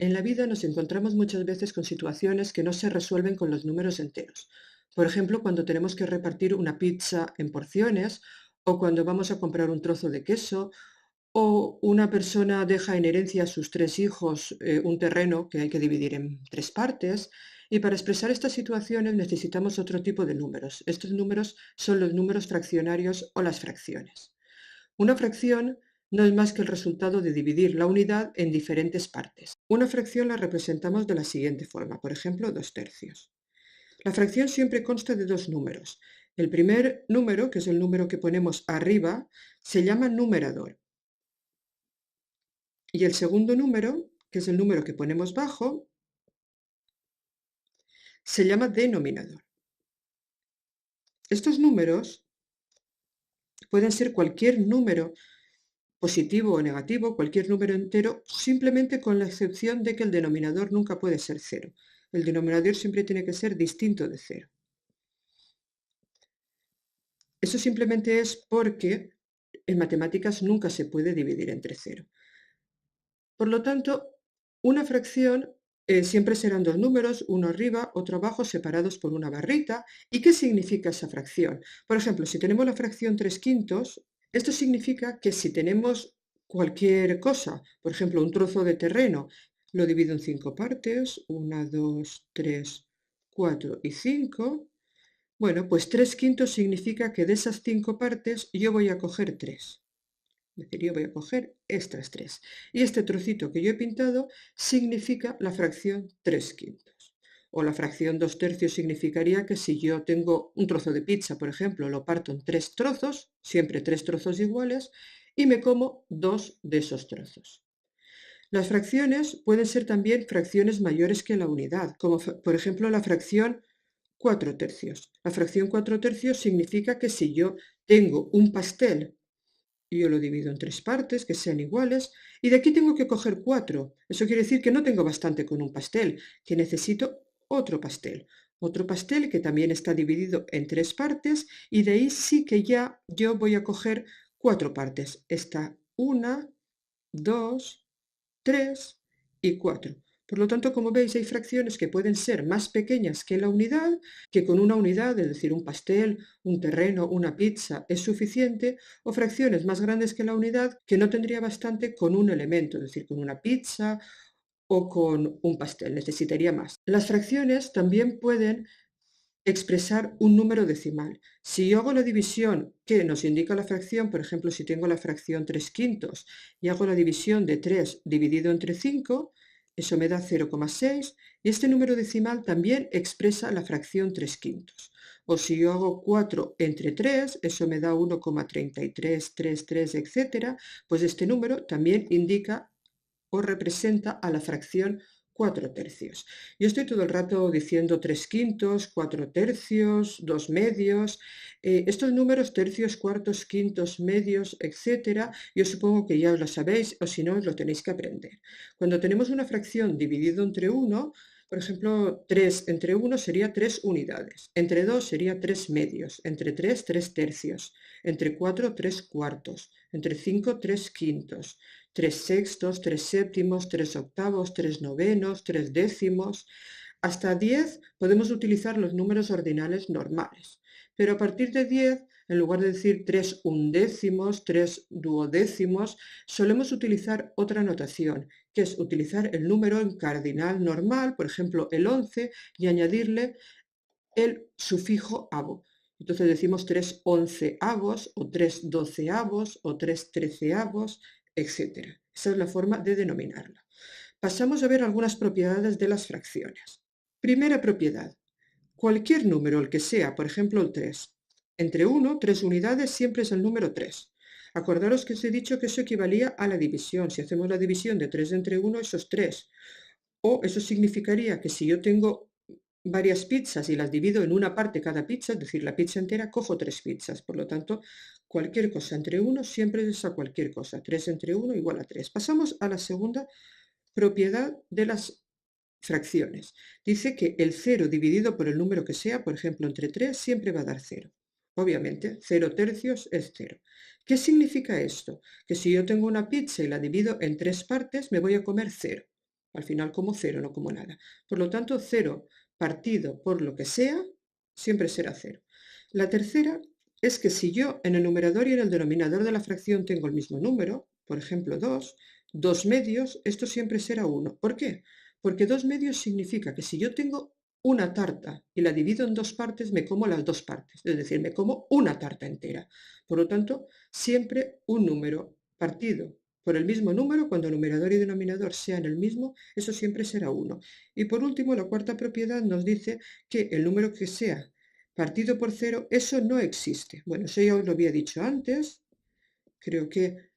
En la vida nos encontramos muchas veces con situaciones que no se resuelven con los números enteros. Por ejemplo, cuando tenemos que repartir una pizza en porciones o cuando vamos a comprar un trozo de queso o una persona deja en herencia a sus tres hijos un terreno que hay que dividir en tres partes. Y para expresar estas situaciones necesitamos otro tipo de números. Estos números son los números fraccionarios o las fracciones. Una fracción no es más que el resultado de dividir la unidad en diferentes partes. Una fracción la representamos de la siguiente forma, por ejemplo, 2/3. La fracción siempre consta de dos números. El primer número, que es el número que ponemos arriba, se llama numerador. Y el segundo número, que es el número que ponemos bajo, se llama denominador. Estos números pueden ser cualquier número positivo o negativo, cualquier número entero, simplemente con la excepción de que el denominador nunca puede ser cero. El denominador siempre tiene que ser distinto de cero. Eso simplemente es porque en matemáticas nunca se puede dividir entre cero. Por lo tanto, una fracción siempre serán dos números, uno arriba, otro abajo, separados por una barrita. ¿Y qué significa esa fracción? Por ejemplo, si tenemos la fracción 3/5, esto significa que si tenemos cualquier cosa, por ejemplo, un trozo de terreno, lo divido en 5 partes, 1, 2, 3, 4 y 5. Bueno, pues 3/5 significa que de esas 5 partes yo voy a coger 3. Es decir, yo voy a coger estas 3. Y este trocito que yo he pintado significa la fracción 3/5. O la fracción 2/3 significaría que si yo tengo un trozo de pizza, por ejemplo, lo parto en 3 trozos, siempre 3 trozos iguales, y me como 2 de esos trozos. Las fracciones pueden ser también fracciones mayores que la unidad, como por ejemplo la fracción 4/3. La fracción 4/3 significa que si yo tengo un pastel y yo lo divido en 3 partes que sean iguales, y de aquí tengo que coger 4. Eso quiere decir que no tengo bastante con un pastel, que necesito otro pastel. Otro pastel que también está dividido en 3 partes, y de ahí sí que ya yo voy a coger 4 partes. Está 1, 2, 3 y 4. Por lo tanto, como veis, hay fracciones que pueden ser más pequeñas que la unidad, que con una unidad, es decir, un pastel, un terreno, una pizza, es suficiente, o fracciones más grandes que la unidad, que no tendría bastante con un elemento, es decir, con una pizza o con un pastel, necesitaría más. Las fracciones también pueden expresar un número decimal. Si yo hago la división que nos indica la fracción, por ejemplo, si tengo la fracción 3/5 y hago la división de 3 dividido entre 5, eso me da 0,6, y este número decimal también expresa la fracción 3/5. O si yo hago 4 entre 3, eso me da 1,3333, etc. Pues este número también indica o representa a la fracción 4/3. Yo estoy todo el rato diciendo 3/5, 4/3, 2 medios. Estos números, tercios, cuartos, quintos, medios, etcétera, yo supongo que ya os lo sabéis, o si no, os lo tenéis que aprender. Cuando tenemos una fracción dividido entre 1, por ejemplo, 3 entre 1 sería 3 unidades, entre 2 sería 3 medios, entre 3, 3 tercios, entre 4, 3 cuartos, entre 5, 3 quintos, 3 sextos, 3 séptimos, 3 octavos, 3 novenos, 3 décimos. Hasta 10 podemos utilizar los números ordinales normales, pero a partir de 10, en lugar de decir 3 undécimos, 3 duodécimos, solemos utilizar otra notación, que es utilizar el número en cardinal normal, por ejemplo el 11, y añadirle el sufijo avo. Entonces decimos 3 onceavos o 3 doceavos o 3 treceavos, etc. Esa es la forma de denominarla. Pasamos a ver algunas propiedades de las fracciones. Primera propiedad. Cualquier número, el que sea, por ejemplo el 3, entre 1, 3 unidades siempre es el número 3. Acordaros que os he dicho que eso equivalía a la división. Si hacemos la división de 3 entre 1, eso es 3. O eso significaría que si yo tengo varias pizzas y las divido en una parte cada pizza, es decir, la pizza entera, cojo 3 pizzas. Por lo tanto, cualquier cosa entre 1 siempre es a cualquier cosa. 3 entre 1 igual a 3. Pasamos a la segunda propiedad de las fracciones. Dice que el 0 dividido por el número que sea, por ejemplo, entre 3, siempre va a dar 0. Obviamente, 0/3 es 0. ¿Qué significa esto? Que si yo tengo una pizza y la divido en 3 partes, me voy a comer 0. Al final como 0, no como nada. Por lo tanto, 0 partido por lo que sea, siempre será 0. La tercera es que si yo en el numerador y en el denominador de la fracción tengo el mismo número, por ejemplo 2, 2 medios, esto siempre será 1. ¿Por qué? Porque 2 medios significa que si yo tengo una tarta y la divido en dos partes, me como las dos partes, es decir, me como una tarta entera. Por lo tanto, siempre un número partido por el mismo número, cuando numerador y denominador sean el mismo, eso siempre será 1. Y por último, la cuarta propiedad nos dice que el número que sea partido por 0, eso no existe. Bueno, eso ya os lo había dicho antes, creo que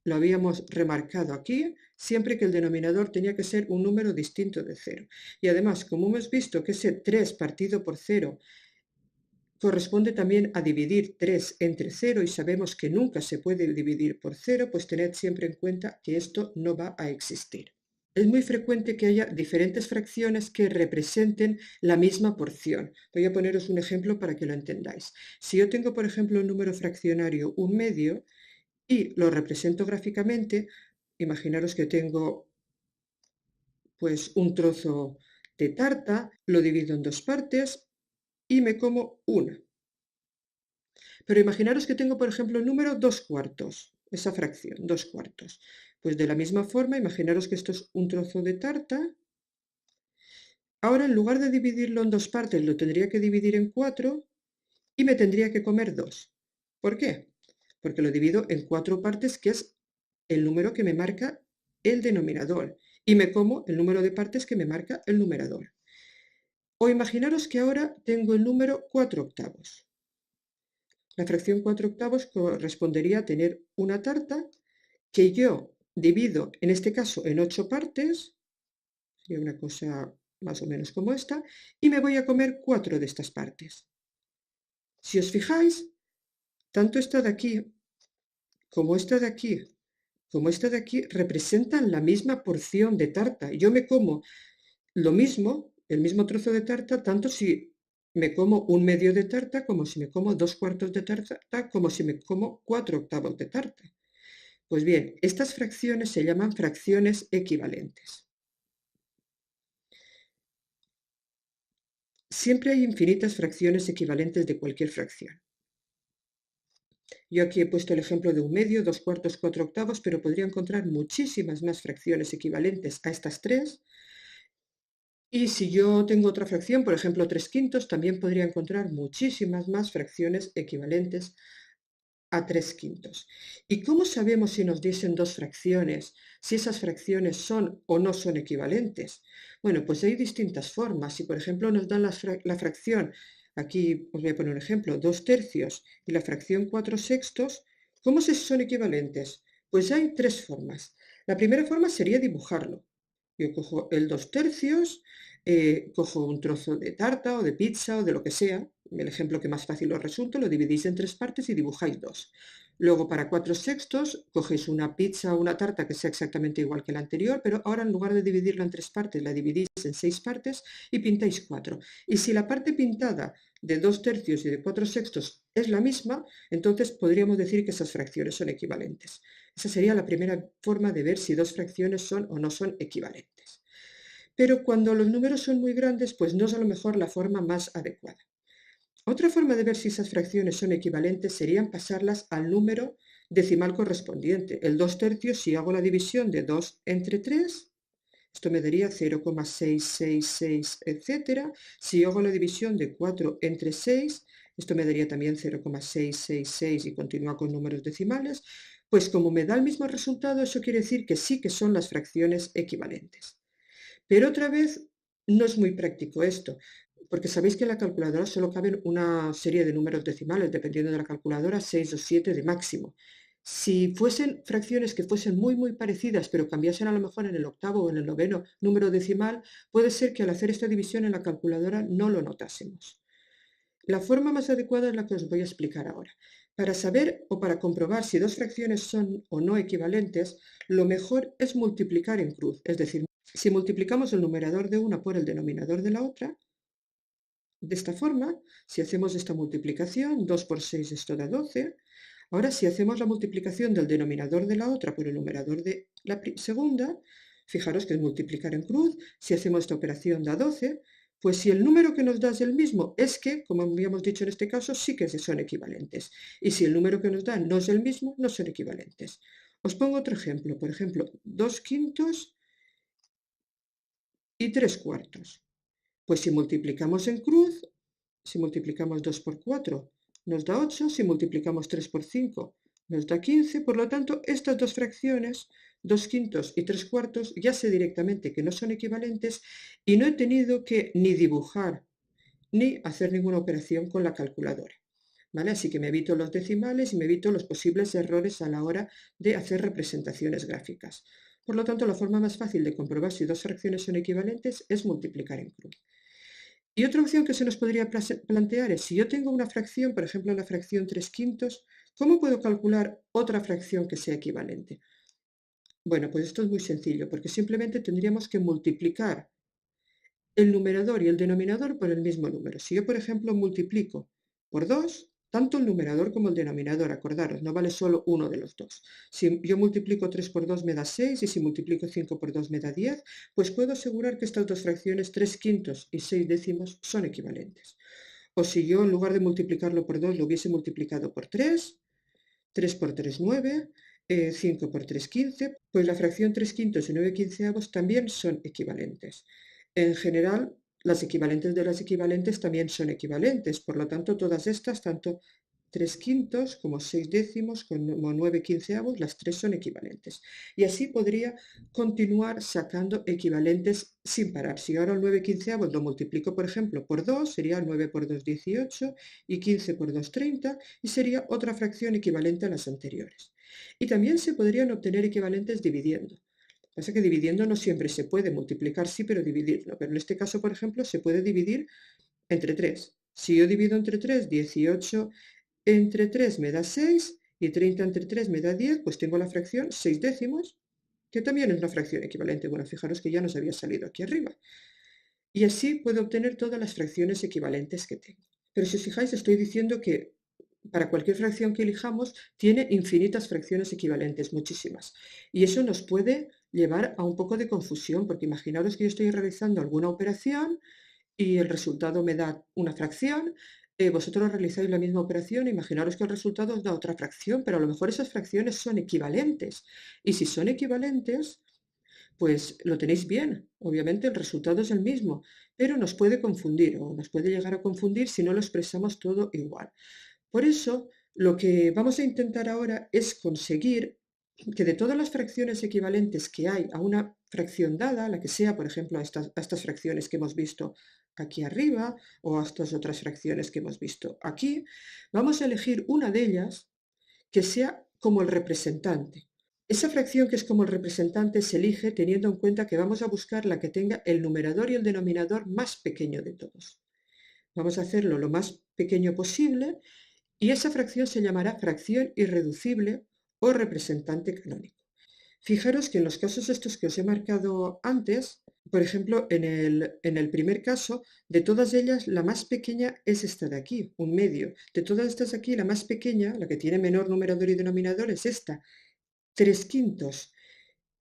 lo habíamos remarcado aquí, siempre que el denominador tenía que ser un número distinto de 0. Y además, como hemos visto que ese 3 partido por 0 corresponde también a dividir 3 entre 0 y sabemos que nunca se puede dividir por 0, pues tened siempre en cuenta que esto no va a existir. Es muy frecuente que haya diferentes fracciones que representen la misma porción. Voy a poneros un ejemplo para que lo entendáis. Si yo tengo, por ejemplo, un número fraccionario 1/2 y lo represento gráficamente, imaginaros que tengo pues un trozo de tarta, lo divido en dos partes y me como una. Pero imaginaros que tengo, por ejemplo, el número 2/4, esa fracción, 2/4. Pues de la misma forma, imaginaros que esto es un trozo de tarta. Ahora, en lugar de dividirlo en dos partes, lo tendría que dividir en 4 y me tendría que comer 2. ¿Por qué? Porque lo divido en 4 partes, que es el número que me marca el denominador, y me como el número de partes que me marca el numerador. O imaginaros que ahora tengo el número 4/8. La fracción 4/8 correspondería a tener una tarta que yo divido, en este caso, en 8 partes, sería una cosa más o menos como esta, y me voy a comer 4 de estas partes. Si os fijáis, tanto esta de aquí como esta de aquí, como esta de aquí, representan la misma porción de tarta. Yo me como lo mismo, el mismo trozo de tarta, tanto si me como un medio de tarta, como si me como 2/4 de tarta, como si me como 4/8 de tarta. Pues bien, estas fracciones se llaman fracciones equivalentes. Siempre hay infinitas fracciones equivalentes de cualquier fracción. Yo aquí he puesto el ejemplo de 1/2, 2/4, 4/8, pero podría encontrar muchísimas más fracciones equivalentes a estas tres. Y si yo tengo otra fracción, por ejemplo 3/5, también podría encontrar muchísimas más fracciones equivalentes a 3/5. ¿Y cómo sabemos si nos diesen dos fracciones, si esas fracciones son o no son equivalentes? Bueno, pues hay distintas formas. Si por ejemplo nos dan la fracción, aquí os voy a poner un ejemplo, 2/3 y la fracción 4/6, ¿cómo sé si son equivalentes? Pues hay tres formas. La primera forma sería dibujarlo. Yo cojo el 2/3, cojo un trozo de tarta o de pizza o de lo que sea, el ejemplo que más fácil os resulta, lo dividís en tres partes y dibujáis dos. Luego, para 4/6, cogéis una pizza o una tarta que sea exactamente igual que la anterior, pero ahora en lugar de dividirla en tres partes, la dividís en 6 partes y pintáis 4. Y si la parte pintada de 2/3 y de 4/6 es la misma, entonces podríamos decir que esas fracciones son equivalentes. Esa sería la primera forma de ver si dos fracciones son o no son equivalentes. Pero cuando los números son muy grandes, pues no es a lo mejor la forma más adecuada. Otra forma de ver si esas fracciones son equivalentes serían pasarlas al número decimal correspondiente. El 2/3, si hago la división de 2 entre 3, esto me daría 0,666, etc. Si hago la división de 4 entre 6, esto me daría también 0,666 y continúa con números decimales. Pues como me da el mismo resultado, eso quiere decir que sí que son las fracciones equivalentes. Pero otra vez, no es muy práctico esto, porque sabéis que en la calculadora solo caben una serie de números decimales, dependiendo de la calculadora, 6 o 7 de máximo. Si fuesen fracciones que fuesen muy parecidas, pero cambiasen a lo mejor en el octavo o en el noveno número decimal, puede ser que al hacer esta división en la calculadora no lo notásemos. La forma más adecuada es la que os voy a explicar ahora. Para saber o para comprobar si dos fracciones son o no equivalentes, lo mejor es multiplicar en cruz, es decir, si multiplicamos el numerador de una por el denominador de la otra, de esta forma, si hacemos esta multiplicación, 2 por 6 esto da 12. Ahora, si hacemos la multiplicación del denominador de la otra por el numerador de la segunda, Fijaros que es multiplicar en cruz. Si hacemos esta operación da 12, pues si el número que nos da es el mismo, es que, como habíamos dicho en este caso, sí que son equivalentes. Y si el número que nos da no es el mismo, no son equivalentes. Os pongo otro ejemplo. Por ejemplo, 2 quintos y 3 cuartos. Pues si multiplicamos en cruz, si multiplicamos 2 por 4 nos da 8, si multiplicamos 3 por 5 nos da 15, por lo tanto estas dos fracciones, 2 quintos y 3 cuartos, ya sé directamente que no son equivalentes y no he tenido que ni dibujar ni hacer ninguna operación con la calculadora. ¿Vale? Así que me evito los decimales y me evito los posibles errores a la hora de hacer representaciones gráficas. Por lo tanto, la forma más fácil de comprobar si dos fracciones son equivalentes es multiplicar en cruz. Y otra opción que se nos podría plantear es, si yo tengo una fracción, por ejemplo la fracción 3 quintos, ¿cómo puedo calcular otra fracción que sea equivalente? Bueno, pues esto es muy sencillo, porque simplemente tendríamos que multiplicar el numerador y el denominador por el mismo número. Si yo, por ejemplo, multiplico por 2, tanto el numerador como el denominador, acordaros, no vale solo uno de los dos. Si yo multiplico 3 por 2 me da 6 y si multiplico 5 por 2 me da 10, pues puedo asegurar que estas dos fracciones, 3 quintos y 6 décimos, son equivalentes. O si yo en lugar de multiplicarlo por 2 lo hubiese multiplicado por 3, 3 por 3 9, 5 por 3 15, pues la fracción 3 quintos y 9 quinceavos también son equivalentes. En general, las equivalentes de las equivalentes también son equivalentes, por lo tanto todas estas, tanto 3 quintos como 6 décimos como 9 quinceavos, las tres son equivalentes. Y así podría continuar sacando equivalentes sin parar. Si ahora el 9 quinceavos lo multiplico, por ejemplo, por 2, sería 9 por 2, 18, y 15 por 2, 30, y sería otra fracción equivalente a las anteriores. Y también se podrían obtener equivalentes dividiendo. Pasa que dividiendo no siempre se puede, multiplicar sí, pero dividir no. Pero en este caso, por ejemplo, se puede dividir entre 3. Si yo divido entre 3, 18 entre 3 me da 6 y 30 entre 3 me da 10, pues tengo la fracción 6 décimos, que también es una fracción equivalente. Bueno, fijaros que ya nos había salido aquí arriba. Y así puedo obtener todas las fracciones equivalentes que tengo. Pero si os fijáis, estoy diciendo que para cualquier fracción que elijamos tiene infinitas fracciones equivalentes, muchísimas. Y eso nos puede llevar a un poco de confusión, porque imaginaros que yo estoy realizando alguna operación y el resultado me da una fracción, vosotros realizáis la misma operación, imaginaros que el resultado os da otra fracción, pero a lo mejor esas fracciones son equivalentes. Y si son equivalentes, pues lo tenéis bien. Obviamente el resultado es el mismo, pero nos puede confundir o nos puede llegar a confundir si no lo expresamos todo igual. Por eso, lo que vamos a intentar ahora es conseguir que de todas las fracciones equivalentes que hay a una fracción dada, la que sea, por ejemplo, a estas fracciones que hemos visto aquí arriba o a estas otras fracciones que hemos visto aquí, vamos a elegir una de ellas que sea como el representante. Esa fracción que es como el representante se elige teniendo en cuenta que vamos a buscar la que tenga el numerador y el denominador más pequeño de todos. Vamos a hacerlo lo más pequeño posible y esa fracción se llamará fracción irreducible o representante canónico. Fijaros que en los casos estos que os he marcado antes, por ejemplo, en el primer caso, de todas ellas, la más pequeña es esta de aquí, un medio. De todas estas aquí, la más pequeña, la que tiene menor numerador y denominador, es esta, 3 quintos.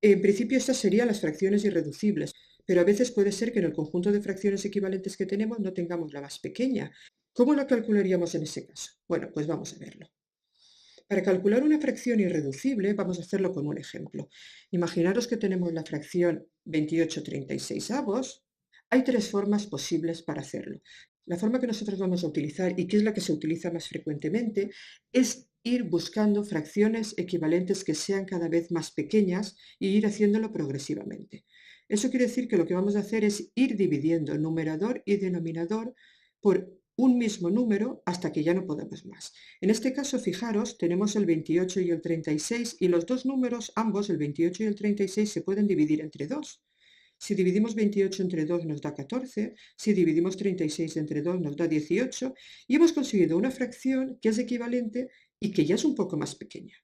En principio estas serían las fracciones irreducibles, pero a veces puede ser que en el conjunto de fracciones equivalentes que tenemos no tengamos la más pequeña. ¿Cómo la calcularíamos en ese caso? Bueno, pues vamos a verlo. Para calcular una fracción irreducible vamos a hacerlo con un ejemplo. Imaginaros que tenemos la fracción 28/36. Hay tres formas posibles para hacerlo. La forma que nosotros vamos a utilizar y que es la que se utiliza más frecuentemente es ir buscando fracciones equivalentes que sean cada vez más pequeñas e ir haciéndolo progresivamente. Eso quiere decir que lo que vamos a hacer es ir dividiendo numerador y denominador por un mismo número hasta que ya no podemos más. En este caso, fijaros, tenemos el 28 y el 36 y los dos números, ambos, el 28 y el 36, se pueden dividir entre 2. Si dividimos 28 entre 2 nos da 14, si dividimos 36 entre 2 nos da 18 y hemos conseguido una fracción que es equivalente y que ya es un poco más pequeña.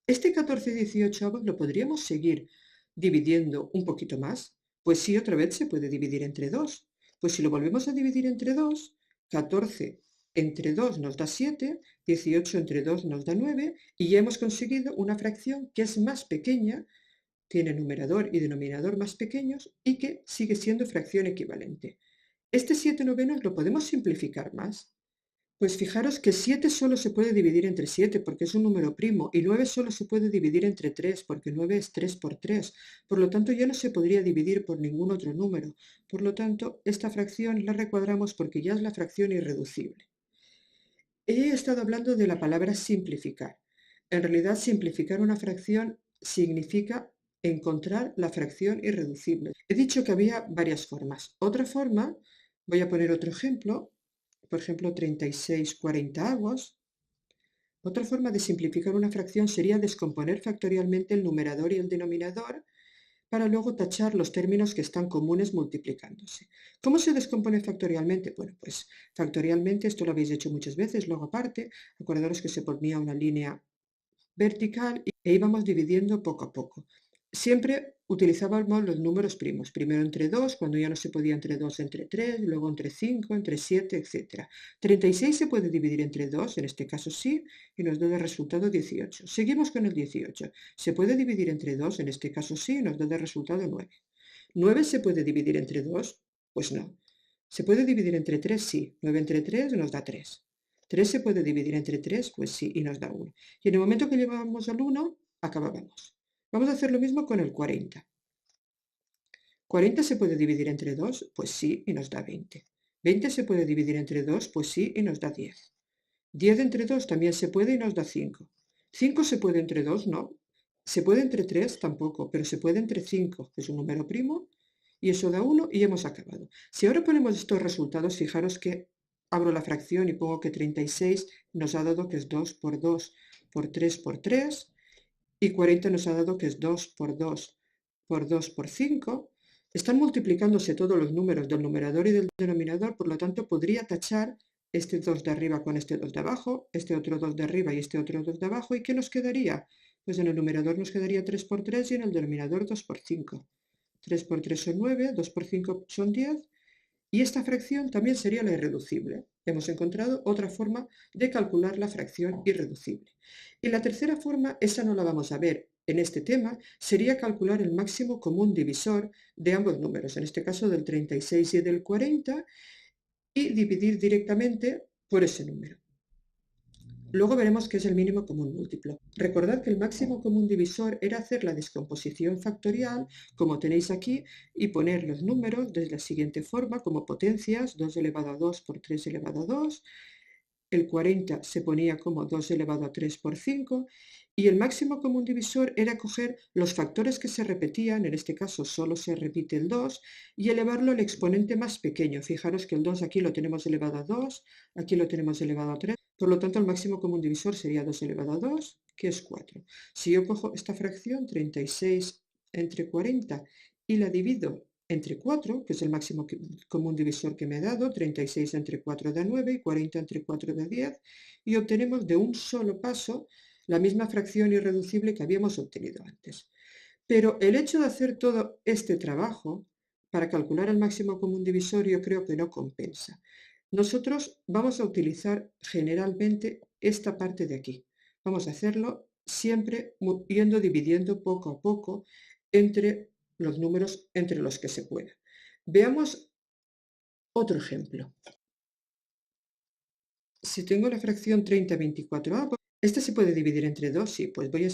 Este 14/18 lo podríamos seguir dividiendo un poquito más. Pues sí, otra vez se puede dividir entre 2. Pues si lo volvemos a dividir entre 2, 14 entre 2 nos da 7, 18 entre 2 nos da 9 y ya hemos conseguido una fracción que es más pequeña tiene numerador y denominador más pequeños y que sigue siendo fracción equivalente. Este 7/9 lo podemos simplificar más. Pues fijaros que 7 solo se puede dividir entre 7 porque es un número primo y 9 solo se puede dividir entre 3 porque 9 es 3 por 3. Por lo tanto, ya no se podría dividir por ningún otro número. Por lo tanto, esta fracción la recuadramos porque ya es la fracción irreducible. He estado hablando de la palabra simplificar. En realidad, simplificar una fracción significa encontrar la fracción irreducible. He dicho que había varias formas. Otra forma, voy a poner otro ejemplo, por ejemplo, 36/40. Otra forma de simplificar una fracción sería descomponer factorialmente el numerador y el denominador para luego tachar los términos que están comunes multiplicándose. ¿Cómo se descompone factorialmente? Bueno, pues factorialmente, esto lo habéis hecho muchas veces, luego aparte, acordaros que se ponía una línea vertical e íbamos dividiendo poco a poco. Siempre utilizábamos los números primos, primero entre 2, cuando ya no se podía entre 2, entre 3, luego entre 5, entre 7, etc. 36 se puede dividir entre 2, en este caso sí, y nos da de resultado 18. Seguimos con el 18. Se puede dividir entre 2, en este caso sí, y nos da de resultado 9. ¿9 se puede dividir entre 2? Pues no. ¿Se puede dividir entre 3? Sí. 9 entre 3 nos da 3. 3 se puede dividir entre 3, pues sí, y nos da 1. Y en el momento que llegábamos al 1, acabábamos. Vamos a hacer lo mismo con el 40. ¿40 se puede dividir entre 2? Pues sí, y nos da 20. ¿20 se puede dividir entre 2? Pues sí, y nos da 10. 10 entre 2 también se puede y nos da 5. 5 se puede entre 2, no. Se puede entre 3 tampoco, pero se puede entre 5, que es un número primo, y eso da 1 y hemos acabado. Si ahora ponemos estos resultados, fijaros que abro la fracción y pongo que 36 nos ha dado que es 2 por 2 por 3 por 3, y 40 nos ha dado que es 2 por 2 por 2 por 5. Están multiplicándose todos los números del numerador y del denominador, por lo tanto podría tachar este 2 de arriba con este 2 de abajo, este otro 2 de arriba y este otro 2 de abajo. ¿Y qué nos quedaría? Pues en el numerador nos quedaría 3 por 3 y en el denominador 2 por 5. 3 por 3 son 9, 2 por 5 son 10, y esta fracción también sería la irreducible. Hemos encontrado otra forma de calcular la fracción irreducible. Y la tercera forma, esa no la vamos a ver en este tema, sería calcular el máximo común divisor de ambos números, en este caso del 36 y del 40, y dividir directamente por ese número. Luego veremos qué es el mínimo común múltiplo. Recordad que el máximo común divisor era hacer la descomposición factorial, como tenéis aquí, y poner los números de la siguiente forma, como potencias, 2 elevado a 2 por 3 elevado a 2, el 40 se ponía como 2 elevado a 3 por 5, y el máximo común divisor era coger los factores que se repetían, en este caso solo se repite el 2, y elevarlo al exponente más pequeño. Fijaros que el 2 aquí lo tenemos elevado a 2, aquí lo tenemos elevado a 3, por lo tanto el máximo común divisor sería 2 elevado a 2, que es 4. Si yo cojo esta fracción, 36 entre 40, y la divido entre 4, que es el máximo común divisor que me ha dado, 36 entre 4 da 9 y 40 entre 4 da 10, y obtenemos de un solo paso la misma fracción irreducible que habíamos obtenido antes. Pero el hecho de hacer todo este trabajo para calcular el máximo común divisor yo creo que no compensa. Nosotros vamos a utilizar generalmente esta parte de aquí. Vamos a hacerlo siempre yendo dividiendo poco a poco entre los números entre los que se pueda. Veamos otro ejemplo. Si tengo la fracción 30/24a, ¿esta se puede dividir entre 2? Sí, pues voy a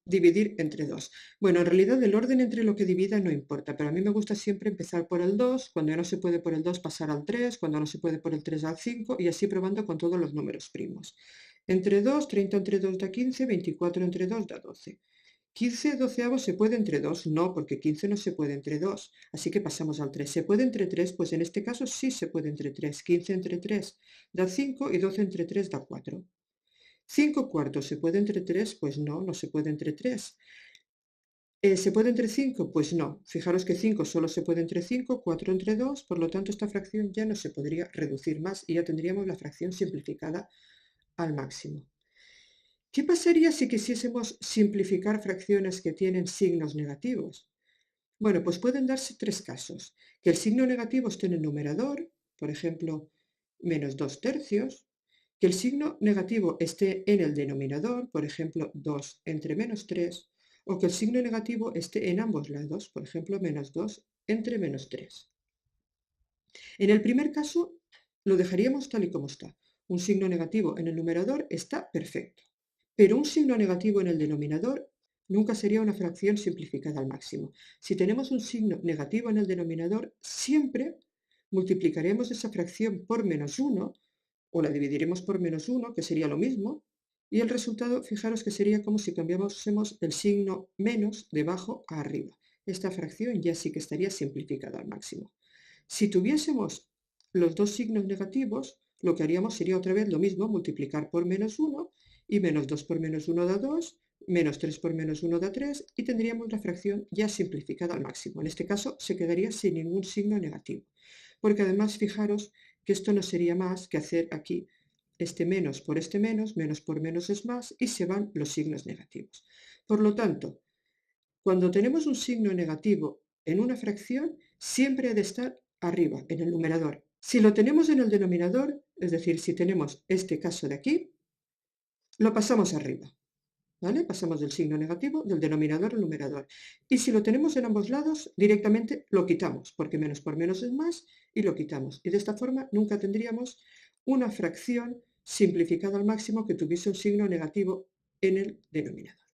dividir entre 2. Bueno, en realidad el orden entre lo que divida no importa, pero a mí me gusta siempre empezar por el 2, cuando ya no se puede por el 2 pasar al 3, cuando no se puede por el 3 al 5, y así probando con todos los números primos. Entre 2, 30 entre 2 da 15, 24 entre 2 da 12. 15 doceavos se puede entre 2, no, porque 15 no se puede entre 2, así que pasamos al 3. ¿Se puede entre 3? Pues en este caso sí se puede entre 3. 15 entre 3 da 5 y 12 entre 3 da 4. 5 cuartos, ¿se puede entre 3? Pues no, no se puede entre 3. ¿Se puede entre 5? Pues no. Fijaros que 5 solo se puede entre 5, 4 entre 2, por lo tanto esta fracción ya no se podría reducir más y ya tendríamos la fracción simplificada al máximo. ¿Qué pasaría si quisiésemos simplificar fracciones que tienen signos negativos? Bueno, pues pueden darse tres casos. Que el signo negativo esté en el numerador, por ejemplo, menos 2/3. Que el signo negativo esté en el denominador, por ejemplo, 2 entre menos 3. o que el signo negativo esté en ambos lados, por ejemplo, -2 entre -3. En el primer caso, lo dejaríamos tal y como está. Un signo negativo en el numerador está perfecto, pero un signo negativo en el denominador nunca sería una fracción simplificada al máximo. Si tenemos un signo negativo en el denominador, siempre multiplicaremos esa fracción por -1 o la dividiremos por -1, que sería lo mismo, y el resultado, fijaros que sería como si cambiásemos el signo menos de abajo a arriba. Esta fracción ya sí que estaría simplificada al máximo. Si tuviésemos los dos signos negativos, lo que haríamos sería otra vez lo mismo, multiplicar por -1 y -2 por -1 da 2, -3 por -1 da 3 y tendríamos la fracción ya simplificada al máximo. En este caso se quedaría sin ningún signo negativo, porque además fijaros que esto no sería más que hacer aquí este menos por este menos por menos es más y se van los signos negativos. Por lo tanto, cuando tenemos un signo negativo en una fracción, siempre ha de estar arriba, en el numerador. Si lo tenemos en el denominador, es decir, si tenemos este caso de aquí, lo pasamos arriba, ¿vale? Pasamos del signo negativo del denominador al numerador. Y si lo tenemos en ambos lados, directamente lo quitamos, porque menos por menos es más, y lo quitamos. Y de esta forma nunca tendríamos una fracción simplificada al máximo que tuviese un signo negativo en el denominador.